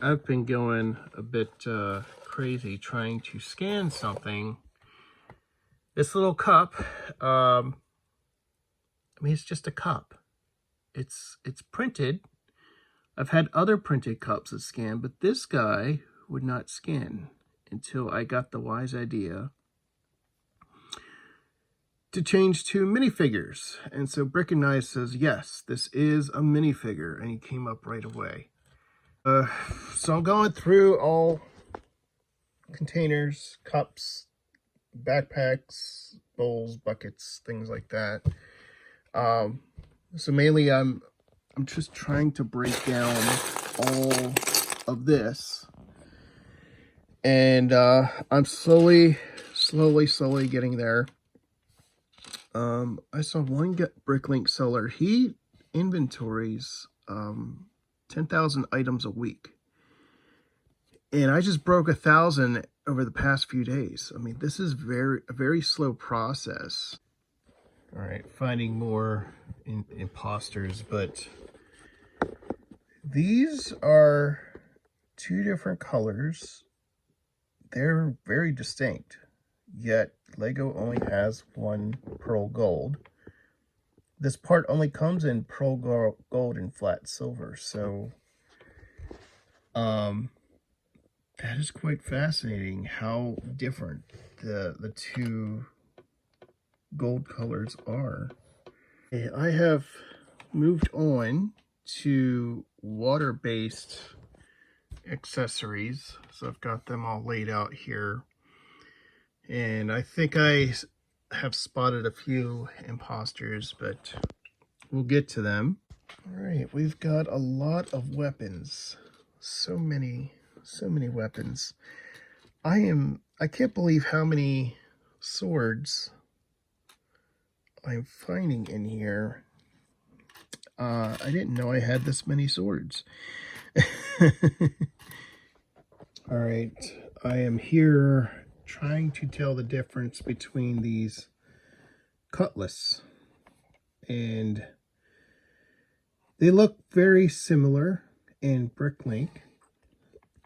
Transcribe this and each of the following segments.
I've been going a bit crazy trying to scan something. This little cup, I mean, it's just a cup. It's printed. I've had other printed cups that scan, but this guy would not scan until I got the wise idea to change to minifigures. And so Brick and Knife says, yes, this is a minifigure, and he came up right away. So I'm going through all containers, cups, backpacks, bowls, buckets, things like that. So mainly I'm just trying to break down all of this, and I'm slowly getting there. I saw one Bricklink seller. He inventories 10,000 items a week, and I just broke 1,000 over the past few days. I mean, this is a very slow process. All right, finding more imposters, but these are two different colors. They're very distinct, yet Lego only has one pearl gold. This part only comes in pearl gold and flat silver, so that is quite fascinating how different the two gold colors are. Okay, I have moved on to water-based accessories, so I've got them all laid out here, and I think I have spotted a few imposters, but we'll get to them. All right, we've got a lot of weapons. So many weapons. I can't believe how many swords I'm finding in here. I didn't know I had this many swords. All right, I am here trying to tell the difference between these cutlass, and they look very similar in Bricklink.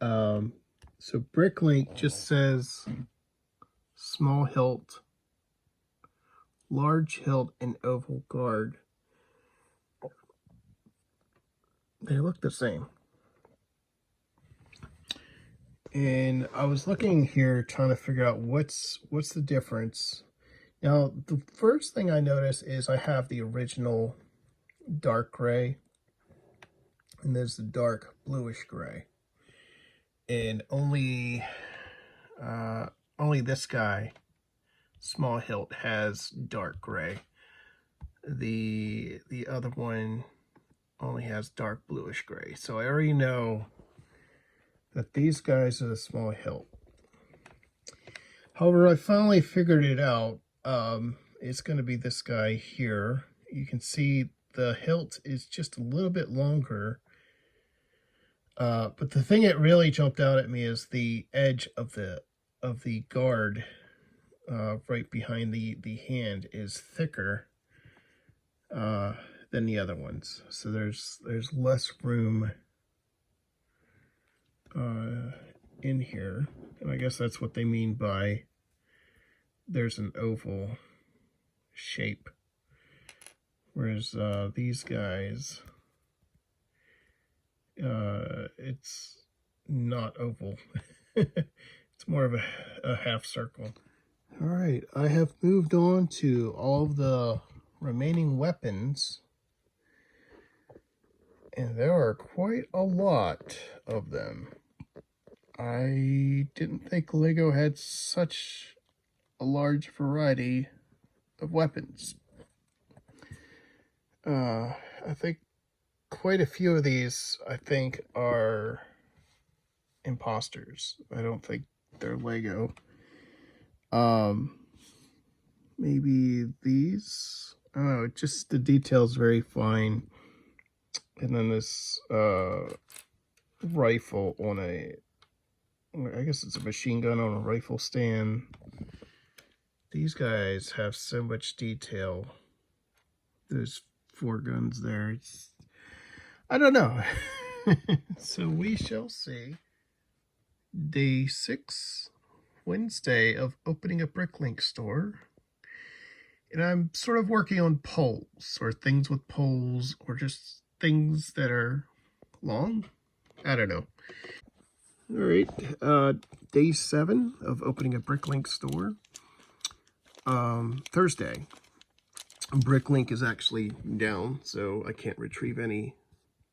So Bricklink just says small hilt, large hilt, and oval guard. They look the same. And I was looking here trying to figure out what's the difference. Now, the first thing I notice is I have the original dark gray, and there's the dark bluish gray. And only this guy, small hilt, has dark gray. The other one only has dark bluish gray. So I already know that these guys are the small hilt. However, I finally figured it out. It's going to be this guy here. You can see the hilt is just a little bit longer. But the thing that really jumped out at me is the edge of the guard right behind the hand is thicker than the other ones. So there's less room in here, and I guess that's what they mean by there's an oval shape, whereas these guys, it's not oval. It's more of a half circle. All right, I have moved on to all of the remaining weapons, and there are quite a lot of them. I didn't think Lego had such a large variety of weapons. I think quite a few of these, are imposters. I don't think they're Lego. Maybe these? I don't know, just the detail's very fine. And then this rifle on I guess it's a machine gun on a rifle stand. These guys have so much detail. There's 4 guns there. I don't know. So we shall see. Day 6, Wednesday of opening a Bricklink store. And I'm sort of working on poles or things with poles or just things that are long. I don't know. All right. Day 7 of opening a Bricklink store. Thursday. Bricklink is actually down, so I can't retrieve any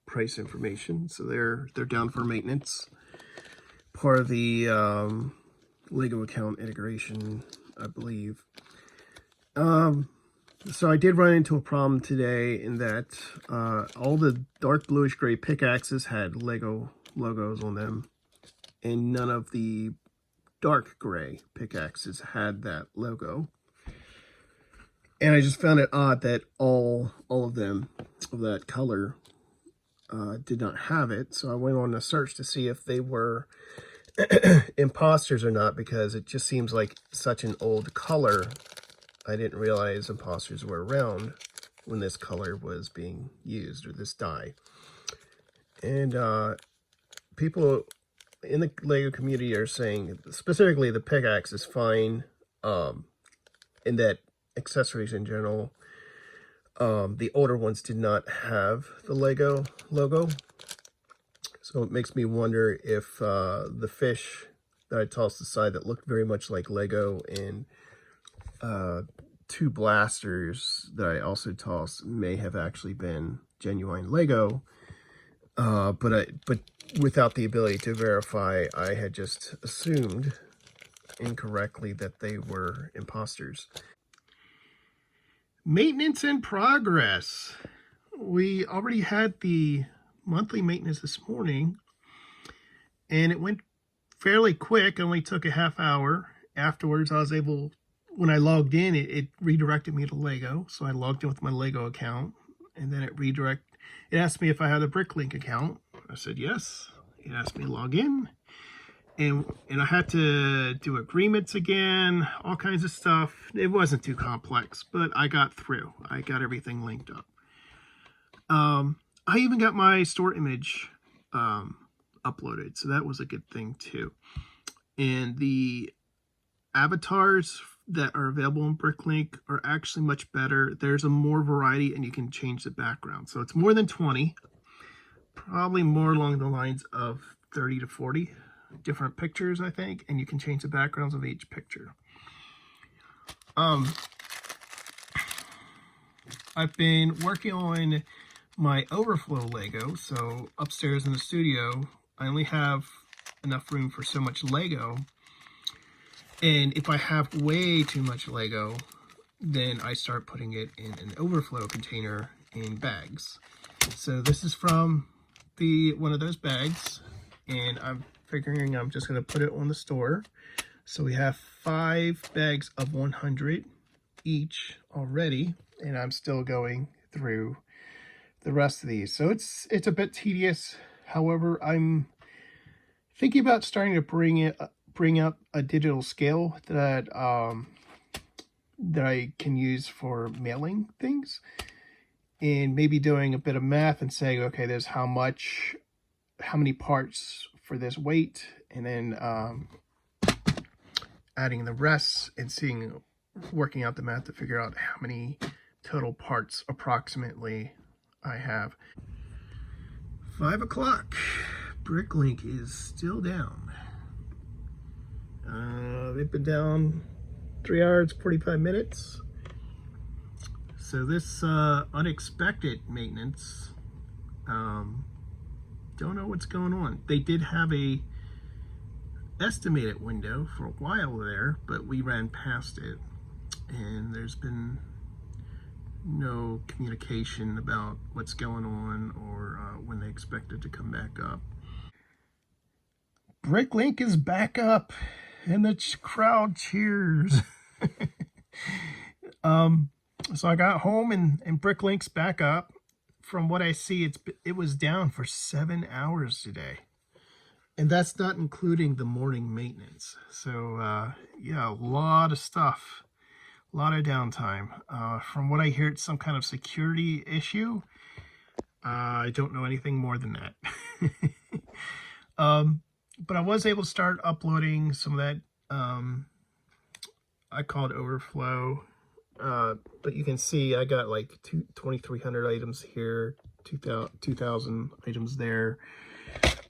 price information. So they're down for maintenance. Part of the Lego account integration, I believe. So I did run into a problem today in that all the dark bluish gray pickaxes had Lego logos on them, and none of the dark gray pickaxes had that logo. And I just found it odd that all of them of that color did not have it. So I went on a search to see if they were imposters or not, because it just seems like such an old color. I didn't realize imposters were around when this color was being used, or this dye. And people in the Lego community are saying specifically the pickaxe is fine, in that accessories in general, the older ones did not have the Lego logo. So it makes me wonder if the fish that I tossed aside that looked very much like Lego, and 2 blasters that I also tossed may have actually been genuine Lego. But without the ability to verify, I had just assumed incorrectly that they were imposters. Maintenance in progress. We already had the monthly maintenance this morning, and it went fairly quick. It only took a half hour. Afterwards, I was able, when I logged in, it redirected me to Lego. So I logged in with my Lego account, and then it asked me if I had a Bricklink account. I said yes. It asked me to log in, and I had to do agreements again, all kinds of stuff. It wasn't too complex, but I got through. I got everything linked up. I even got my store image uploaded, so that was a good thing too. And the avatars that are available in Bricklink are actually much better. There's a more variety, and you can change the background. So it's more than 20, probably more along the lines of 30 to 40 different pictures, I think, and you can change the backgrounds of each picture. I've been working on my overflow Lego. So upstairs in the studio, I only have enough room for so much Lego. And if I have way too much Lego, then I start putting it in an overflow container in bags. So this is from one of those bags, and I'm figuring I'm just going to put it on the store. So we have 5 bags of 100 each already, and I'm still going through the rest of these. So it's a bit tedious. However, I'm thinking about starting to bring up a digital scale that I can use for mailing things, and maybe doing a bit of math and saying, okay, there's how many parts for this weight, and then adding the rest and working out the math to figure out how many total parts approximately I have. 5 o'clock. Bricklink is still down. They've been down 3 hours, 45 minutes. So this unexpected maintenance, don't know what's going on. They did have a estimated window for a while there, but we ran past it, and there's been no communication about what's going on or when they expect it to come back up. Bricklink is back up, and the crowd cheers. So I got home, and Bricklink's back up. From what I see, it was down for 7 hours today, and that's not including the morning maintenance. So yeah, a lot of stuff. A lot of downtime. From what I hear, it's some kind of security issue. I don't know anything more than that. But I was able to start uploading some of that. I call it overflow. But you can see I got like 2,300 items here, 2,000 items there.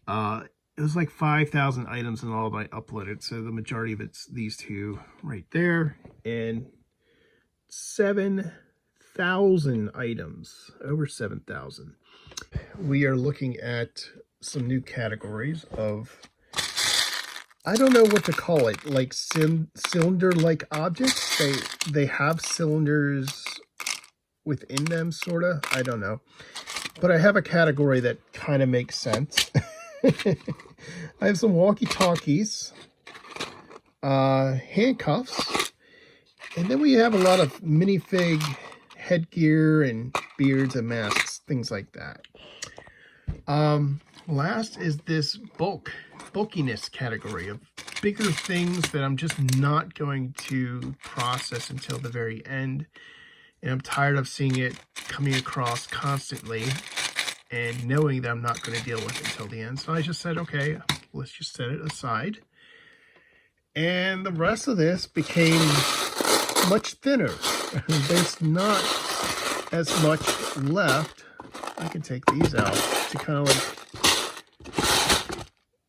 It was like 5,000 items in all that I uploaded. So the majority of it's these two right there. And 7,000 items, over 7,000. We are looking at some new categories of, I don't know what to call it, like cylinder-like objects. They have cylinders within them, sort of. I don't know. But I have a category that kind of makes sense. I have some walkie-talkies, handcuffs, and then we have a lot of minifig headgear and beards and masks, things like that. Last is this bulkiness category of bigger things that I'm just not going to process until the very end. And I'm tired of seeing it coming across constantly and knowing that I'm not going to deal with it until the end. So I just said, okay, let's just set it aside. And the rest of this became much thinner. There's not as much left. I can take these out to kind of like,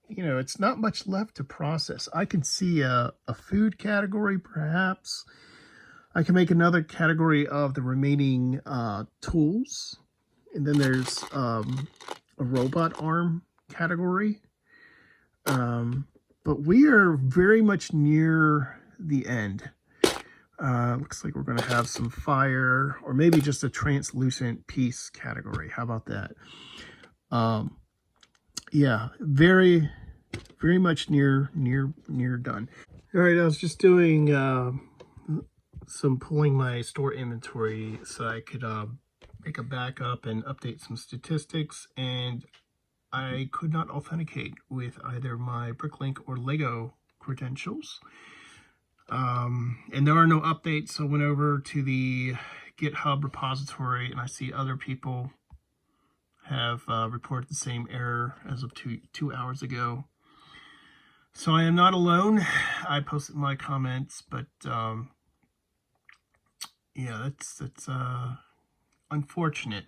you know, it's not much left to process. I can see a food category, perhaps. I can make another category of the remaining tools. And then there's a robot arm category. But we are very much near the end. Looks like we're going to have some fire, or maybe just a translucent piece category. How about that? Yeah, very much near done. All right, I was just doing some pulling my store inventory so I could make a backup and update some statistics, and I could not authenticate with either my Bricklink or Lego credentials. And there are no updates, so I went over to the GitHub repository, and I see other people have reported the same error as of two hours ago. So I am not alone. I posted my comments, but yeah, that's unfortunate.